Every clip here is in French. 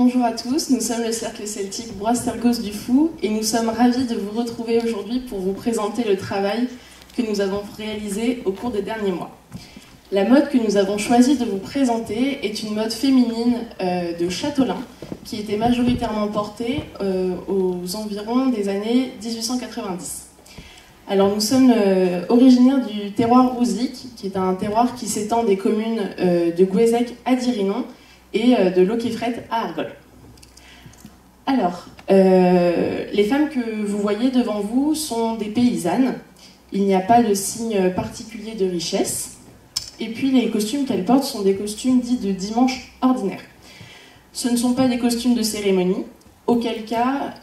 Bonjour à tous, nous sommes le Cercle Celtique Broye-Sergos du Fou et nous sommes ravis de vous retrouver aujourd'hui pour vous présenter le travail que nous avons réalisé au cours des derniers mois. La mode que nous avons choisi de vous présenter est une mode féminine de Châtelain qui était majoritairement portée aux environs des années 1890. Alors nous sommes originaires du terroir rousique, qui est un terroir qui s'étend des communes de Gouézec à Dirinon et de Loqueffret à Argol. Alors, les femmes que vous voyez devant vous sont des paysannes. Il n'y a pas de signe particulier de richesse. Et puis les costumes qu'elles portent sont des costumes dits de dimanche ordinaire. Ce ne sont pas des costumes de cérémonie, auquel cas,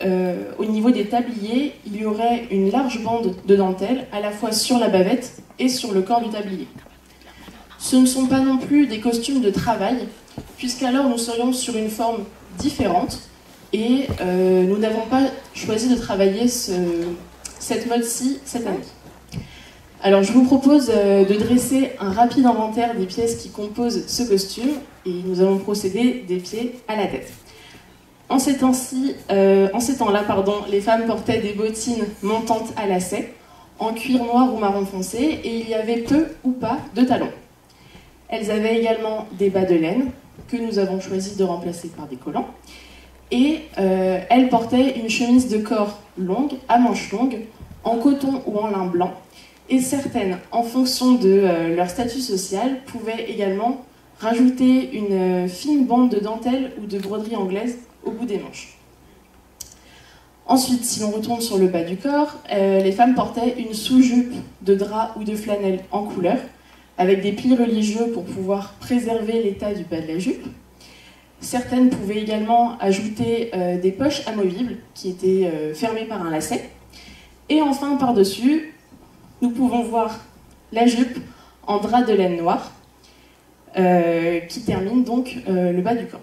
au niveau des tabliers, il y aurait une large bande de dentelle, à la fois sur la bavette et sur le corps du tablier. Ce ne sont pas non plus des costumes de travail, puisqu'alors nous serions sur une forme différente, et nous n'avons pas choisi de travailler cette mode-ci cette année. Alors je vous propose de dresser un rapide inventaire des pièces qui composent ce costume, et nous allons procéder des pieds à la tête. En ces temps-là, les femmes portaient des bottines montantes à lacets, en cuir noir ou marron foncé, et il y avait peu ou pas de talons. Elles avaient également des bas de laine, que nous avons choisi de remplacer par des collants, et elles portaient une chemise de corps longue, à manches longues, en coton ou en lin blanc, et certaines, en fonction de leur statut social, pouvaient également rajouter une fine bande de dentelle ou de broderie anglaise au bout des manches. Ensuite, si l'on retourne sur le bas du corps, les femmes portaient une sous-jupe de drap ou de flanelle en couleur, avec des plis religieux pour pouvoir préserver l'état du bas de la jupe. Certaines pouvaient également ajouter des poches amovibles qui étaient fermées par un lacet. Et enfin, par-dessus, nous pouvons voir la jupe en drap de laine noir, qui termine donc le bas du corps.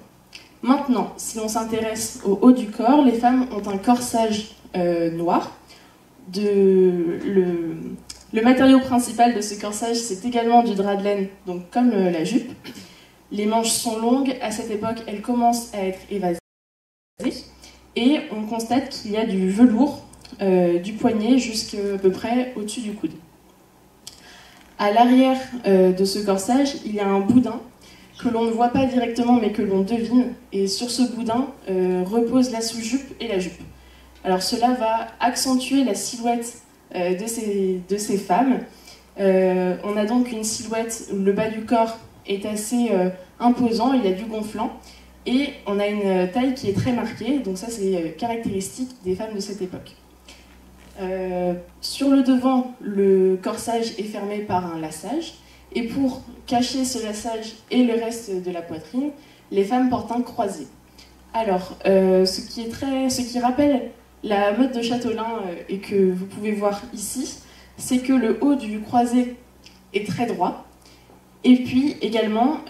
Maintenant, si l'on s'intéresse au haut du corps, les femmes ont un corsage noir. Le matériau principal de ce corsage, c'est également du drap de laine, donc comme la jupe. Les manches sont longues, à cette époque, elles commencent à être évasées. Et on constate qu'il y a du velours du poignet jusqu'à peu près au-dessus du coude. À l'arrière de ce corsage, il y a un boudin que l'on ne voit pas directement mais que l'on devine, et sur ce boudin repose la sous-jupe et la jupe. Alors cela va accentuer la silhouette de ces femmes. On a donc une silhouette où le bas du corps est assez imposant, il y a du gonflant, et on a une taille qui est très marquée, donc ça c'est caractéristique des femmes de cette époque. Sur le devant, le corsage est fermé par un laçage, et pour cacher ce laçage et le reste de la poitrine, les femmes portent un croisé. Alors, ce qui rappelle la mode de Châtelain et que vous pouvez voir ici, c'est que le haut du croisé est très droit. Et puis également,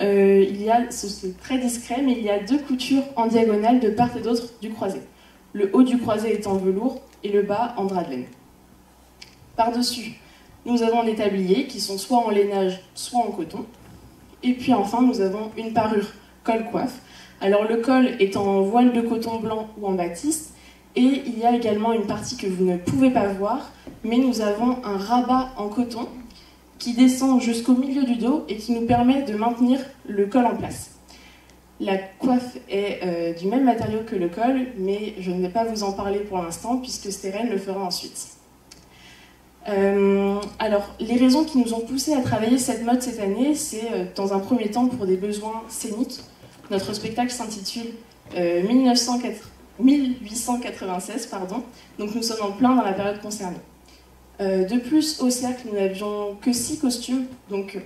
c'est très discret, mais il y a deux coutures en diagonale de part et d'autre du croisé. Le haut du croisé est en velours et le bas en drap de laine. Par-dessus, nous avons les tabliers qui sont soit en lainage, soit en coton. Et puis enfin, nous avons une parure col-coiffe. Alors le col est en voile de coton blanc ou en batiste. Et il y a également une partie que vous ne pouvez pas voir, mais nous avons un rabat en coton qui descend jusqu'au milieu du dos et qui nous permet de maintenir le col en place. La coiffe est du même matériau que le col, mais je ne vais pas vous en parler pour l'instant puisque Stérène le fera ensuite. Alors, les raisons qui nous ont poussé à travailler cette mode cette année, c'est dans un premier temps pour des besoins scéniques. Notre spectacle s'intitule 1896, donc nous sommes en plein dans la période concernée. De plus, au cercle, nous n'avions que 6 costumes, donc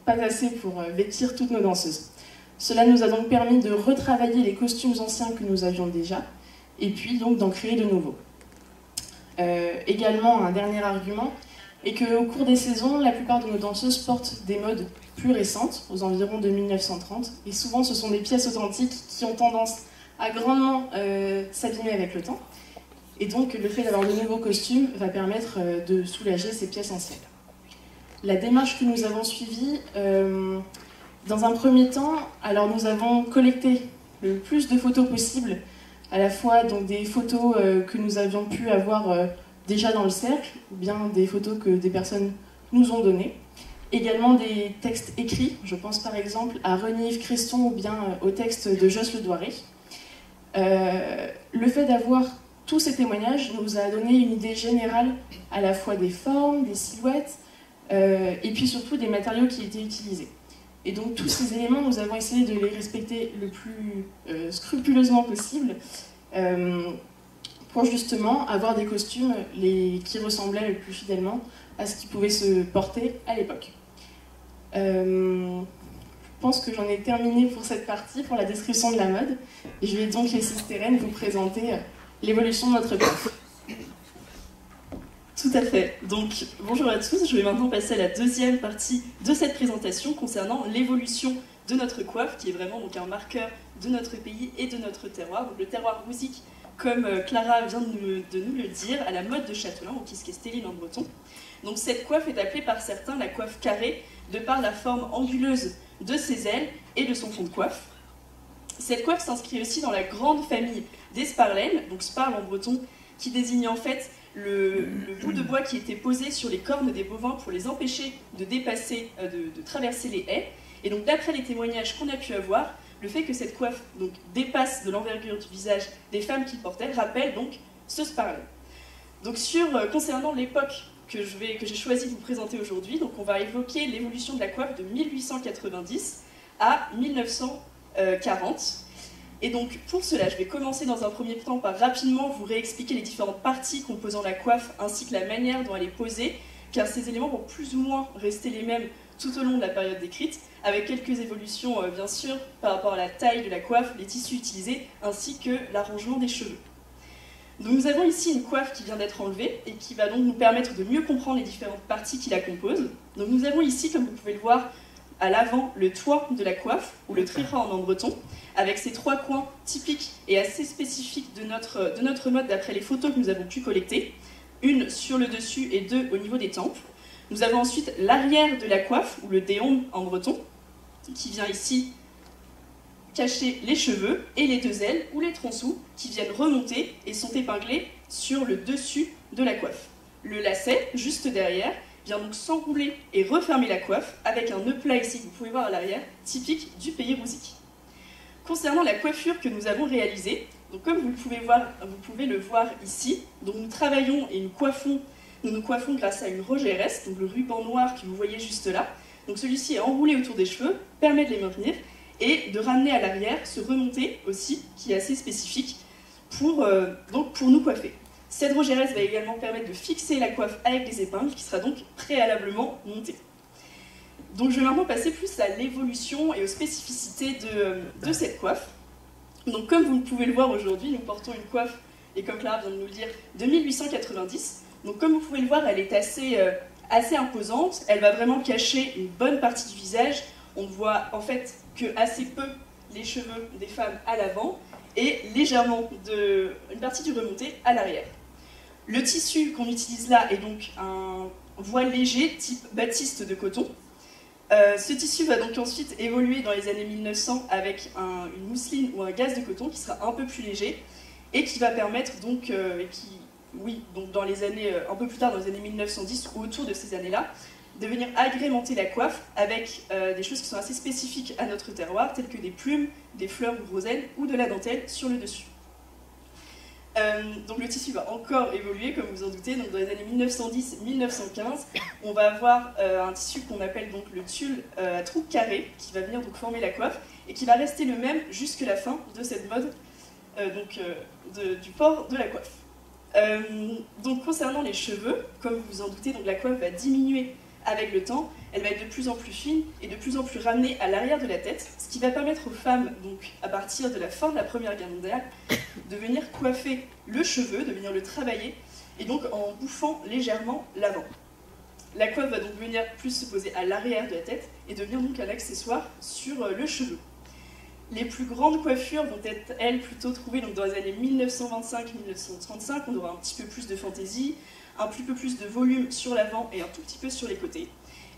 pas assez pour vêtir toutes nos danseuses. Cela nous a donc permis de retravailler les costumes anciens que nous avions déjà, et puis donc d'en créer de nouveaux. Également, un dernier argument est qu'au cours des saisons, la plupart de nos danseuses portent des modes plus récentes, aux environs de 1930, et souvent ce sont des pièces authentiques qui ont tendance à grandement s'abîmer avec le temps. Et donc le fait d'avoir de nouveaux costumes va permettre de soulager ces pièces anciennes. La démarche que nous avons suivie, dans un premier temps, alors nous avons collecté le plus de photos possible, à la fois donc, des photos que nous avions pu avoir déjà dans le cercle, ou bien des photos que des personnes nous ont données. Également des textes écrits, je pense par exemple à René-Yves Creston ou bien au texte de Josse Le Doiré. Le fait d'avoir tous ces témoignages nous a donné une idée générale à la fois des formes, des silhouettes, et puis surtout des matériaux qui étaient utilisés. Et donc tous ces éléments, nous avons essayé de les respecter le plus scrupuleusement possible pour justement avoir des costumes qui ressemblaient le plus fidèlement à ce qui pouvait se porter à l'époque. Je pense que j'en ai terminé pour cette partie, pour la description de la mode. Et je vais donc laisser Stérène vous présenter l'évolution de notre coiffe. Tout à fait. Donc, bonjour à tous. Je vais maintenant passer à la deuxième partie de cette présentation concernant l'évolution de notre coiffe, qui est vraiment donc un marqueur de notre pays et de notre terroir. Donc, le terroir rousique, comme Clara vient de nous le dire, à la mode de Châtelain, donc qui est Stéline en breton. Donc, cette coiffe est appelée par certains la coiffe carrée, de par la forme anguleuse de ses ailes et de son fond de coiffe. Cette coiffe s'inscrit aussi dans la grande famille des sparlaines, donc sparle en breton, qui désigne en fait le bout de bois qui était posé sur les cornes des bovins pour les empêcher de dépasser, de traverser les haies. Et donc d'après les témoignages qu'on a pu avoir, le fait que cette coiffe donc, dépasse de l'envergure du visage des femmes qui portaient rappelle donc ce sparlaine. Donc concernant l'époque que j'ai choisi de vous présenter aujourd'hui, donc on va évoquer l'évolution de la coiffe de 1890 à 1940. Et donc pour cela, je vais commencer dans un premier temps par rapidement vous réexpliquer les différentes parties composant la coiffe ainsi que la manière dont elle est posée, car ces éléments vont plus ou moins rester les mêmes tout au long de la période décrite, avec quelques évolutions bien sûr par rapport à la taille de la coiffe, les tissus utilisés, ainsi que l'arrangement des cheveux. Donc nous avons ici une coiffe qui vient d'être enlevée et qui va donc nous permettre de mieux comprendre les différentes parties qui la composent. Donc nous avons ici, comme vous pouvez le voir, à l'avant le toit de la coiffe, ou le triha en breton, avec ces trois coins typiques et assez spécifiques de notre mode d'après les photos que nous avons pu collecter, une sur le dessus et deux au niveau des tempes. Nous avons ensuite l'arrière de la coiffe, ou le déon en breton, qui vient ici cacher les cheveux, et les deux ailes, ou les tronçons, qui viennent remonter et sont épinglés sur le dessus de la coiffe. Le lacet, juste derrière, vient donc s'enrouler et refermer la coiffe avec un nœud plat ici que vous pouvez voir à l'arrière, typique du pays rousique. Concernant la coiffure que nous avons réalisée, donc comme vous pouvez le voir ici, donc nous travaillons et nous nous coiffons grâce à une rogeresse, donc le ruban noir que vous voyez juste là. Donc celui-ci est enroulé autour des cheveux, permet de les maintenir et de ramener à l'arrière ce remonté aussi, qui est assez spécifique pour nous coiffer. Cette rogeresse va également permettre de fixer la coiffe avec les épingles, qui sera donc préalablement montée. Donc je vais maintenant passer plus à l'évolution et aux spécificités de cette coiffe. Donc comme vous pouvez le voir aujourd'hui, nous portons une coiffe, et comme Clara vient de nous le dire, de 1890. Donc comme vous pouvez le voir, elle est assez imposante, elle va vraiment cacher une bonne partie du visage. On ne voit en fait que assez peu les cheveux des femmes à l'avant et légèrement une partie du remonté à l'arrière. Le tissu qu'on utilise là est donc un voile léger type batiste de coton. Ce tissu va donc ensuite évoluer dans les années 1900 avec une mousseline ou un gaze de coton qui sera un peu plus léger et qui va permettre donc, donc dans les années, un peu plus tard dans les années 1910 ou autour de ces années-là, de venir agrémenter la coiffe avec des choses qui sont assez spécifiques à notre terroir, telles que des plumes, des fleurs ou rosaines ou de la dentelle sur le dessus. Donc le tissu va encore évoluer, comme vous en doutez. Donc dans les années 1910-1915, on va avoir un tissu qu'on appelle donc le tulle à trous carrés, qui va venir donc former la coiffe et qui va rester le même jusque la fin de cette mode du port de la coiffe. Donc concernant les cheveux, comme vous vous en doutez, donc la coiffe va diminuer avec le temps, elle va être de plus en plus fine et de plus en plus ramenée à l'arrière de la tête, ce qui va permettre aux femmes, donc à partir de la fin de la Première Guerre mondiale, de venir coiffer le cheveu, de venir le travailler, et donc en bouffant légèrement l'avant. La coiffe va donc venir plus se poser à l'arrière de la tête et devenir donc un accessoire sur le cheveu. Les plus grandes coiffures vont être, elles, plutôt trouvées donc, dans les années 1925-1935. On aura un petit peu plus de fantaisie, un petit peu plus de volume sur l'avant et un tout petit peu sur les côtés.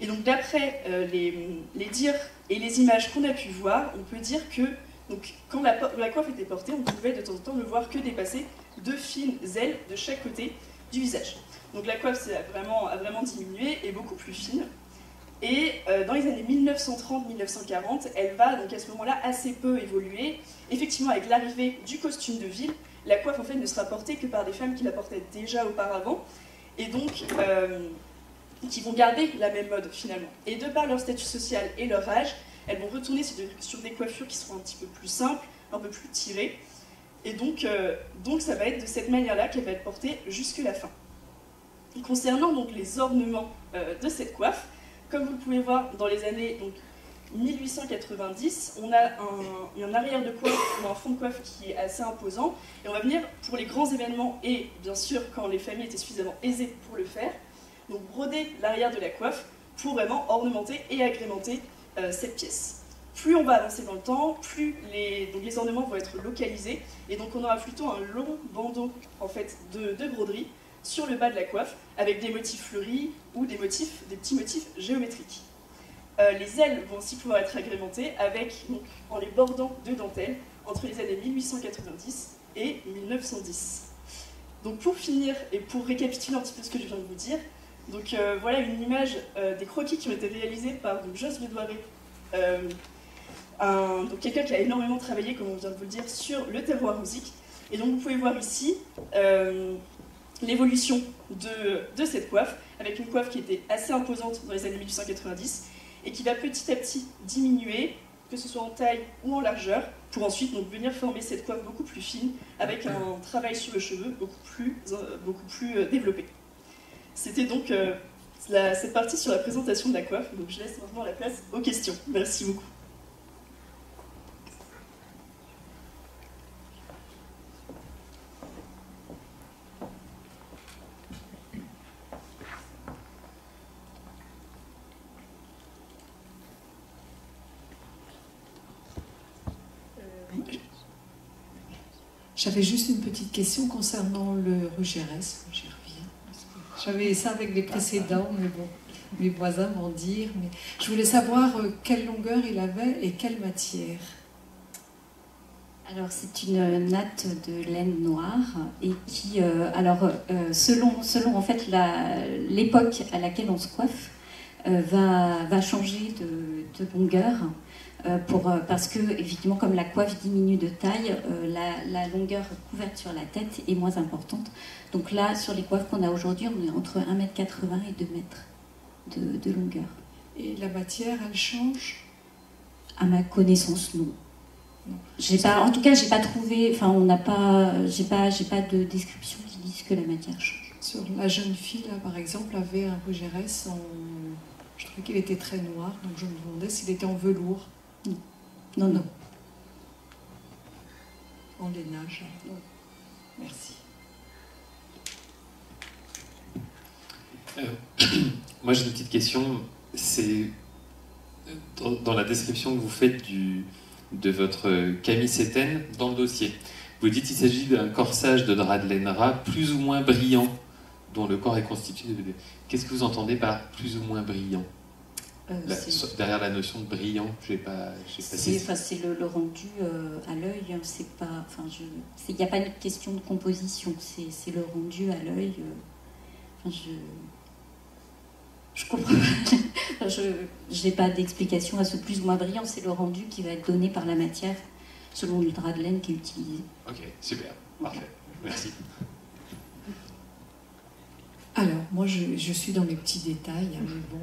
Et donc d'après les dires et les images qu'on a pu voir, on peut dire que Donc quand la coiffe était portée, on pouvait de temps en temps ne voir que dépasser 2 fines ailes de chaque côté du visage. Donc la coiffe a vraiment diminué et beaucoup plus fine. Et dans les années 1930-1940, elle va donc à ce moment-là assez peu évoluer. Effectivement, avec l'arrivée du costume de ville, la coiffe en fait ne sera portée que par des femmes qui la portaient déjà auparavant, et donc qui vont garder la même mode finalement. Et de par leur statut social et leur âge, elles vont retourner sur des coiffures qui seront un petit peu plus simples, un peu plus tirées. Et donc ça va être de cette manière-là qu'elle va être portée jusque la fin. Et concernant donc les ornements de cette coiffe, comme vous le pouvez voir dans les années 1890, on a un arrière de coiffe ou un fond de coiffe qui est assez imposant. Et on va venir pour les grands événements et bien sûr quand les familles étaient suffisamment aisées pour le faire, donc broder l'arrière de la coiffe pour vraiment ornementer et agrémenter cette pièce. Plus on va avancer dans le temps, plus les ornements vont être localisés, et donc on aura plutôt un long bandeau en fait, de broderie sur le bas de la coiffe, avec des motifs fleuris ou des petits motifs géométriques. Les ailes vont aussi pouvoir être agrémentées en les bordant de dentelles entre les années 1890 et 1910. Donc pour finir et pour récapituler un petit peu ce que je viens de vous dire, donc voilà une image des croquis qui ont été réalisés par Jos Bédoiré, donc quelqu'un qui a énormément travaillé, comme on vient de vous le dire, sur le terroir rousique. Et donc vous pouvez voir ici l'évolution de cette coiffe, avec une coiffe qui était assez imposante dans les années 1890 et qui va petit à petit diminuer, que ce soit en taille ou en largeur, pour ensuite donc, venir former cette coiffe beaucoup plus fine, avec un travail sur le cheveu beaucoup plus développé. C'était donc cette partie sur la présentation de la coiffe, donc je laisse maintenant la place aux questions. Merci beaucoup. J'avais juste une petite question concernant le Rugérès, j'y reviens. J'avais ça avec les précédents, mais bon, mes voisins vont dire. Mais je voulais savoir quelle longueur il avait et quelle matière. Alors c'est une natte de laine noire et qui, selon en fait l'époque à laquelle on se coiffe, va changer de longueur. Parce que, évidemment, comme la coiffe diminue de taille, la longueur couverte sur la tête est moins importante. Donc là, sur les coiffes qu'on a aujourd'hui, on est entre 1,80 m et 2 m de longueur. Et la matière, elle change? À ma connaissance, non. En tout cas, j'ai pas trouvé, j'ai pas de description qui dise que la matière change. Sur la jeune fille, là, par exemple, avait un Rugérès je trouvais qu'il était très noir, donc je me demandais s'il était en velours. Non. En lainage. Merci. Moi j'ai une petite question. C'est dans la description que vous faites de votre camisétaine dans le dossier. Vous dites qu'il s'agit d'un corsage de drap de laine ras plus ou moins brillant, dont le corps est constitué de... Qu'est-ce que vous entendez par plus ou moins brillant? Derrière la notion de brillant, j'ai pas c'est le rendu à l'œil, il n'y a pas une question de composition, c'est le rendu à l'œil. Je comprends pas. Je n'ai pas d'explication à ce plus ou moins brillant, c'est le rendu qui va être donné par la matière selon le drap de laine qui est utilisé. Ok, super, parfait, merci. Alors, moi je suis dans les petits détails, hein, mais bon,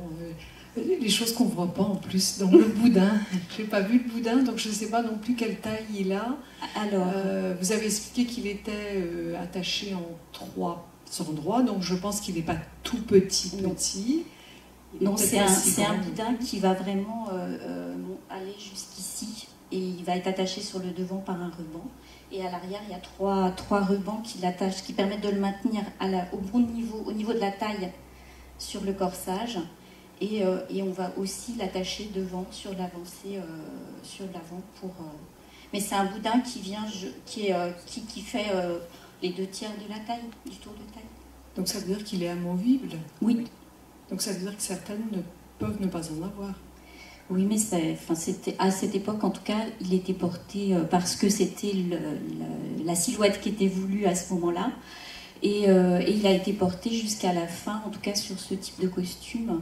les choses qu'on ne voit pas en plus. Donc le boudin, je n'ai pas vu le boudin, donc je ne sais pas non plus quelle taille il a. Alors, vous avez expliqué qu'il était attaché en 3 endroits, donc je pense qu'il n'est pas tout petit. Non, c'est un boudin qui va vraiment aller jusqu'ici et il va être attaché sur le devant par un ruban. Et à l'arrière, il y a trois rubans qui l'attachent, qui permettent de le maintenir au bon niveau, au niveau de la taille sur le corsage. Et on va aussi l'attacher devant, sur l'avancée, sur l'avant. Mais c'est un boudin qui fait les 2 tiers de la taille, du tour de taille. Donc ça veut dire qu'il est amovible? Oui. Donc ça veut dire que certaines peuvent ne pas en avoir? Oui, mais c'était à cette époque, en tout cas, il était porté parce que c'était la silhouette qui était voulue à ce moment-là. Et il a été porté jusqu'à la fin, en tout cas sur ce type de costume.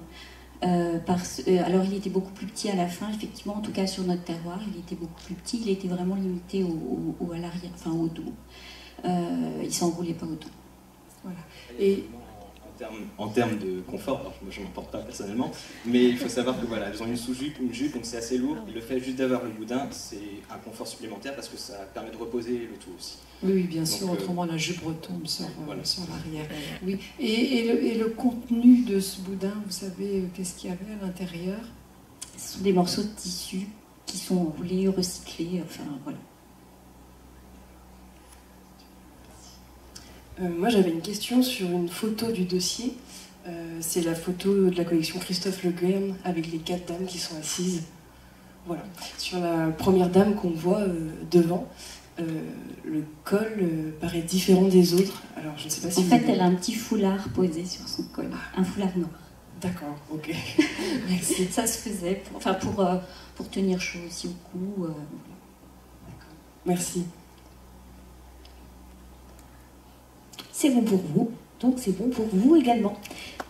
Alors il était beaucoup plus petit à la fin, effectivement, en tout cas sur notre terroir, il était beaucoup plus petit, il était vraiment limité à l'arrière, enfin au dos. Il s'enroulait pas au dos. Voilà. Et en termes de confort, alors moi je m'en porte pas personnellement, mais il faut savoir que voilà, elles ont une sous-jupe, une jupe, donc c'est assez lourd, et le fait juste d'avoir le boudin, c'est un confort supplémentaire parce que ça permet de reposer le tout aussi. Oui, bien sûr, autrement la jupe retombe sur l'arrière. Oui. Et le contenu de ce boudin, vous savez, qu'est-ce qu'il y avait à l'intérieur? Ce sont des morceaux de tissu qui sont enroulés, recyclés, enfin voilà. Moi j'avais une question sur une photo du dossier. C'est la photo de la collection Christophe Le Guen avec les 4 dames qui sont assises. Voilà. Sur la première dame qu'on voit devant, le col paraît différent des autres. Alors je ne sais pas si. En fait, elle a un petit foulard posé sur son col, un foulard noir. D'accord, ok. Merci. Ça se faisait pour tenir chaud aussi au cou. D'accord. Merci. C'est bon pour vous, donc c'est bon pour vous également.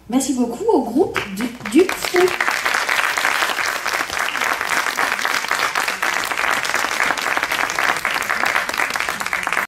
Merci beaucoup au groupe du Fou.